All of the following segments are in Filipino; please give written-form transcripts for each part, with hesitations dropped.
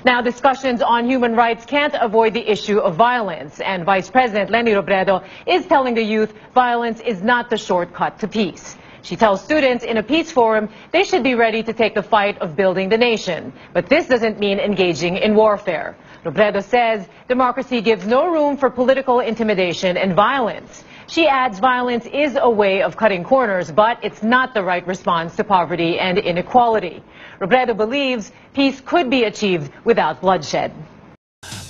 Now, discussions on human rights can't avoid the issue of violence, and Vice President Leni Robredo is telling the youth violence is not the shortcut to peace. She tells students in a peace forum they should be ready to take the fight of building the nation. But this doesn't mean engaging in warfare. Robredo says democracy gives no room for political intimidation and violence. She adds violence is a way of cutting corners, but it's not the right response to poverty and inequality. Robredo believes peace could be achieved without bloodshed.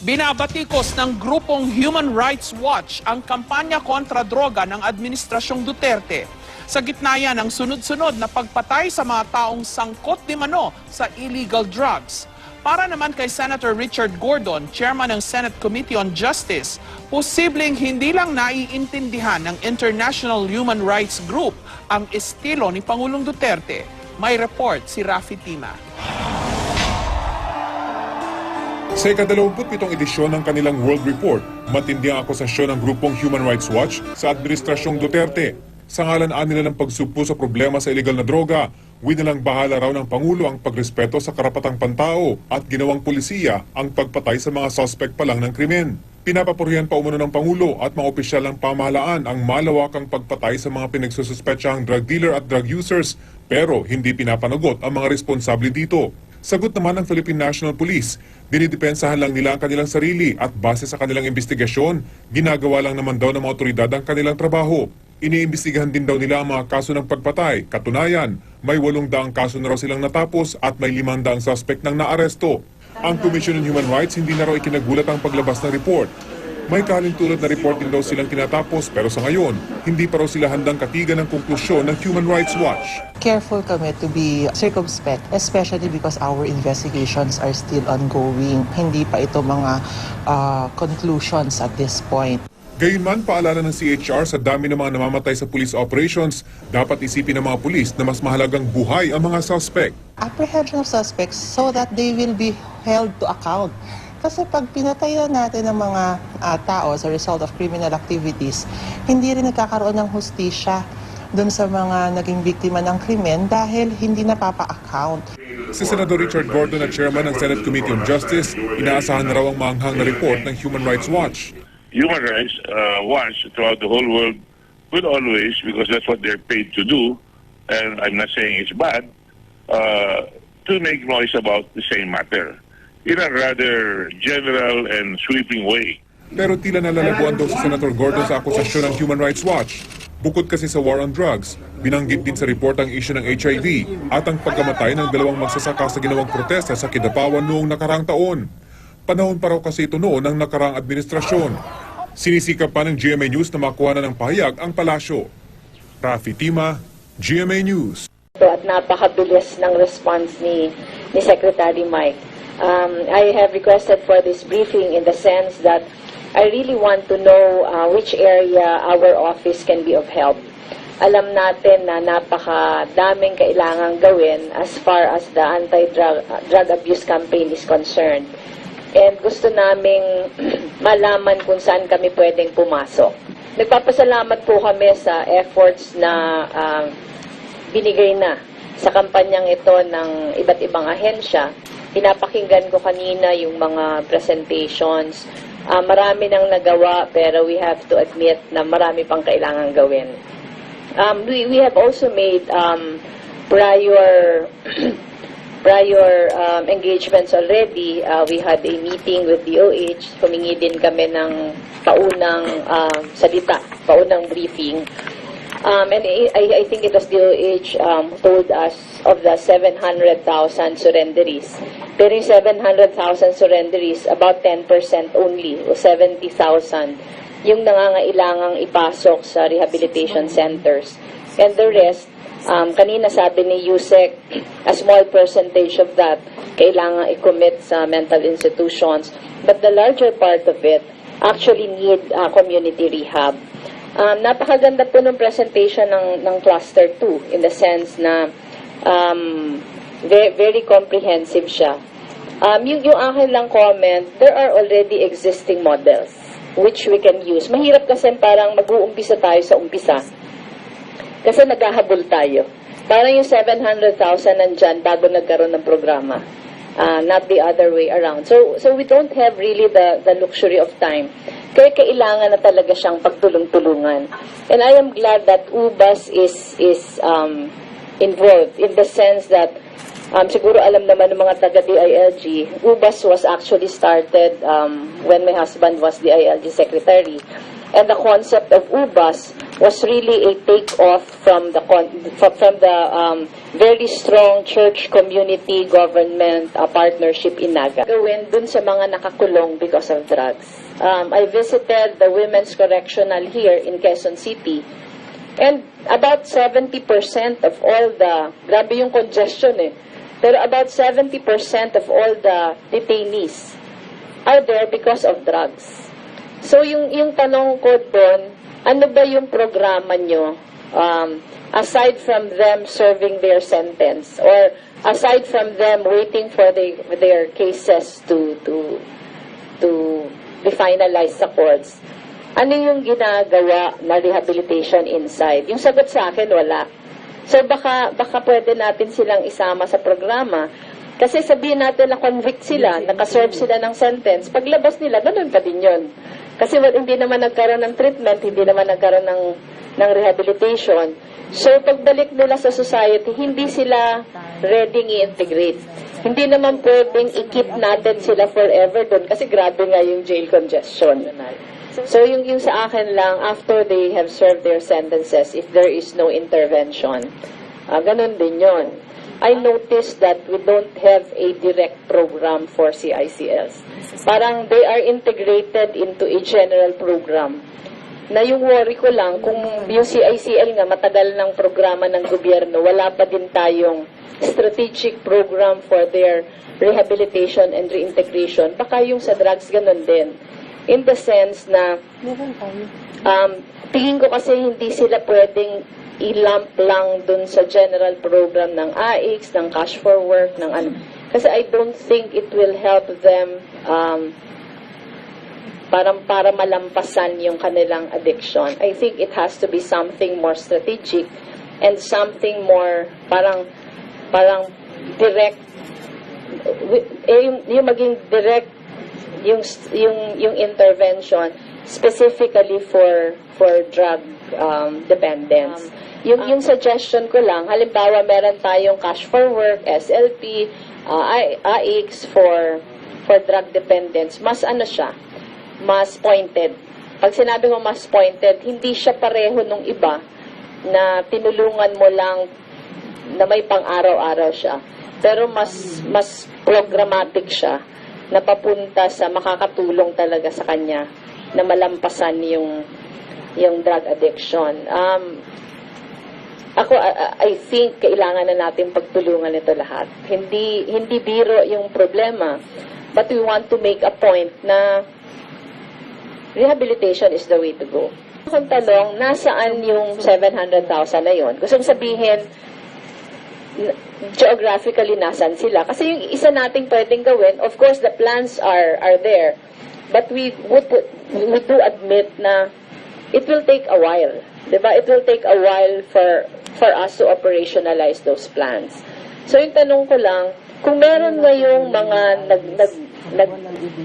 Binabatikos ng grupong Human Rights Watch ang kampanya kontra droga ng Administrasyong Duterte. Sa gitna yan ng sunod-sunod na pagpatay sa mga taong sangkot di mano sa illegal drugs. Para naman kay Senator Richard Gordon, chairman ng Senate Committee on Justice, posibleng hindi lang naiintindihan ng International Human Rights Group ang estilo ni Pangulong Duterte. May report si Rafi Tima. Sa ika-27 edisyon ng kanilang World Report, matindi ang akusasyon ng grupong Human Rights Watch sa Administrasyong Duterte. Sa ngalan nila ng pagsugpo sa problema sa illegal na droga, winalang bahala raw ng Pangulo ang pagrespeto sa karapatang pantao at ginawang pulisiya ang pagpatay sa mga suspect pa lang ng krimen. Pinapapurihan pa umano ng Pangulo at mga opisyal ng pamahalaan ang malawakang pagpatay sa mga pinagsususpetsahang drug dealer at drug users, pero hindi pinapanagot ang mga responsable dito. Sagot naman ng Philippine National Police, dinidepensahan lang nila ang kanilang sarili at base sa kanilang investigasyon, ginagawa lang naman daw ng mga otoridad ang kanilang trabaho. Iniimbestigahan din daw nila ang mga kaso ng pagpatay. Katunayan, may 800 kaso na raw silang natapos at may 500 suspect nang naaresto. Ang Commission on Human Rights hindi na raw ikinagulat ang paglabas ng report. May kalintulad na report din daw silang tinatapos pero sa ngayon, hindi pa raw sila handang katigan ng konklusyon ng Human Rights Watch. Careful kami to be circumspect, especially because our investigations are still ongoing. Hindi pa ito mga conclusions at this point. Gayunman, paalala ng CHR sa dami ng mga namamatay sa police operations, dapat isipin ng mga pulis na mas mahalagang buhay ang mga suspect. Apprehension of suspects so that they will be held to account. Kasi pag pinatay natin ng mga tao as a result of criminal activities, hindi rin nagkakaroon ng hustisya dun sa mga naging biktima ng krimen dahil hindi napapa-account. Si Senator Richard Gordon na chairman ng Senate Committee on Justice, inaasahan na raw ang maanghang na report ng Human Rights Watch. Human Rights Watch throughout the whole world will always, because that's what they're paid to do, and I'm not saying it's bad, to make noise about the same matter in a rather general and sweeping way. Pero tila nalalabuan daw si Senator Gordon sa akusasyon ng Human Rights Watch. Bukod kasi sa war on drugs, binanggit din sa report ang issue ng HIV at ang pagkamatay ng 2 magsasaka sa ginawang protesta sa Kidapawan noong nakaraang taon. Panahon pa raw kasi ito noon ng nakaraang administrasyon. Sinisikap pa ng GMA News na makuha na ng pahayag ang palasyo. Rafi Tima, GMA News. At napakabilis ng response ni Secretary Mike. I have requested for this briefing in the sense that I really want to know which area our office can be of help. Alam natin na napakadaming kailangang gawin as far as the anti-drug abuse campaign is concerned. And gusto naming malaman kung saan kami pwedeng pumasok. Nagpapasalamat po kami sa efforts na binigay na sa kampanyang ito ng iba't ibang ahensya. Pinapakinggan ko kanina yung mga presentations. Marami nang nagawa pero we have to admit na marami pang kailangan gawin. We have also made prior engagements already. We had a meeting with DOH. Humingi din kami ng paunang salita, paunang briefing. And I think it was DOH told us of the 700,000 surrenderies. Pero yung 700,000 surrenderies, about 10% only, o 70,000, yung nangangailangang ipasok sa rehabilitation centers. And the rest, kanina sabi ni Yusek, a small percentage of that kailangan i-commit sa mental institutions. But the larger part of it actually need community rehab. Napakaganda po ng presentation ng Cluster 2 in the sense na very comprehensive siya. Yung akin lang comment, there are already existing models which we can use. Mahirap kasi parang mag-uumpisa tayo sa umpisa. Kasi naghahabol tayo. Parang yung 700,000 nandyan bago nagkaroon ng programa. not the other way around. So we don't have really the luxury of time. Kaya kailangan na talaga siyang pagtulong-tulungan. And I am glad that UBAS is involved in the sense that siguro alam naman ng mga taga-DILG, UBAS was actually started when my husband was DILG secretary. And the concept of UBAS was really a take-off from the very strong church community government partnership in Naga. Gawin dun sa mga nakakulong because of drugs. I visited the Women's Correctional here in Quezon City. And about 70% of all the, grabe yung congestion pero about 70% of all the detainees are there because of drugs. So yung tanong ko doon, ano ba yung programa nyo aside from them serving their sentence or aside from them waiting for their cases to be finalized sa courts? Ano yung ginagawa na rehabilitation inside? Yung sagot sa akin, wala. So baka pwede natin silang isama sa programa. Kasi sabihin natin na convict sila, nakaserve sila ng sentence, paglabas nila, ganun pa din yun. Kasi hindi naman nagkaroon ng treatment, hindi naman nagkaroon ng rehabilitation. So pagbalik nila sa society, hindi sila ready i-integrate. Hindi naman pwedeng i-keep natin sila forever doon kasi grabe nga yung jail congestion. So yung sa akin lang, after they have served their sentences, if there is no intervention, ganun din yun. I noticed that we don't have a direct program for CICLs. Parang they are integrated into a general program. Na yung worry ko lang, kung yung CICL nga, matagal ng programa ng gobyerno, wala pa din tayong strategic program for their rehabilitation and reintegration. Baka yung sa drugs, ganun din. In the sense na, tingin ko kasi hindi sila pwedeng i-lump lang dun sa general program ng AIX, ng Cash for Work, ng ano. Kasi I don't think it will help them para malampasan yung kanilang addiction. I think it has to be something more strategic and something more parang direct, yung maging direct yung intervention specifically for drug dependence. Yung suggestion ko lang, halimbawa meron tayong Cash for Work, SLP, AIX for drug dependence, mas ano siya, mas pointed. Pag sinabi mo mas pointed, hindi siya pareho nung iba na tinulungan mo lang na may pang-araw-araw siya. Pero mas programmatic siya na papunta sa makakatulong talaga sa kanya na malampasan yung drug addiction. Ako, I think kailangan na natin pagtulungan ito lahat. Hindi biro yung problema, but we want to make a point na rehabilitation is the way to go. Kung tanong, nasaan yung 700,000 na yun? Gusto sabihin, geographically nasan sila? Kasi yung isa nating pwedeng gawin, of course the plans are there, but we do admit na it will take a while. Diba? It will take a while for us to operationalize those plans. So yung tanong ko lang, kung meron ngayong mga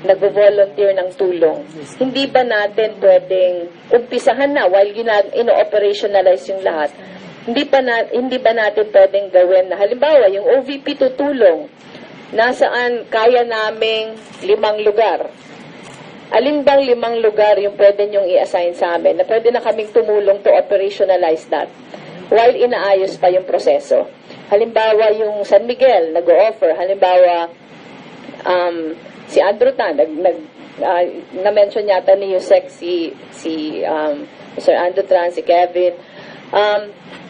nag-volunteer ng tulong, hindi ba natin pwedeng umpisahan na while ino-operationalize yung lahat? Hindi ba natin pwedeng gawin na halimbawa yung OVP tutulong nasaan kaya naming 5 lugar. Alin bang 5 lugar yung pwede nyong i-assign sa amin na pwede na kaming tumulong to operationalize that while inaayos pa yung proseso? Halimbawa yung San Miguel nag-o-offer, halimbawa si Andrew Tan na-mention yata ni Yusek si Mr. Andrew Tan, si Kevin.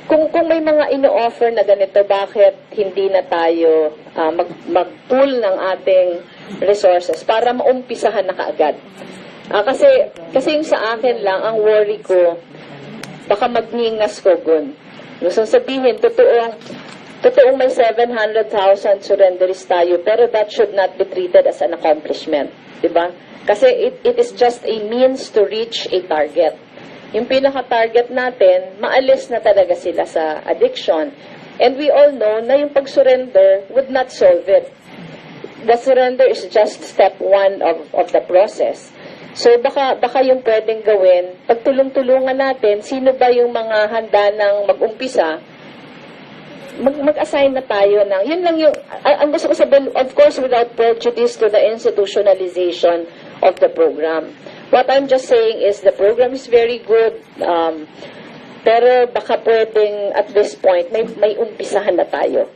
Kung may mga ino-offer na ganito, bakit hindi na tayo mag-pool ng ating resources para maumpisahan na kaagad? Kasi yung sa akin lang, ang worry ko, baka magningas ko gun. Gusto sabihin, totoong may 700,000 surrenderies tayo, pero that should not be treated as an accomplishment. Diba? Kasi it is just a means to reach a target. Yung pinaka-target natin, maalis na talaga sila sa addiction. And we all know na yung pag-surrender would not solve it. the surrender is just step one of the process. So baka yung pwedeng gawin, pagtulong-tulungan natin, sino ba yung mga handa ng mag-umpisa, mag-assign na tayo ng, yun lang yung, ang gusto ko sabihin, of course, without prejudice to the institutionalization of the program. What I'm just saying is the program is very good, pero baka pwedeng at this point, may umpisahan na tayo.